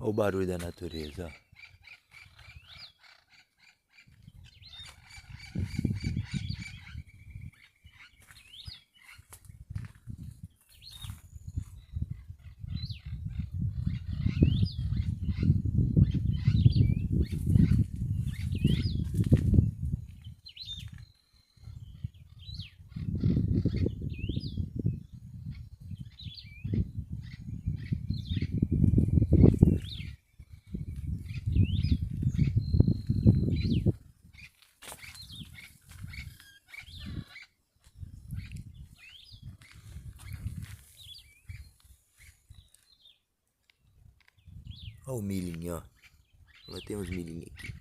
Olha o barulho da natureza, ó. Olha o milhinho, ó. Ela tem uns milhinhos aqui.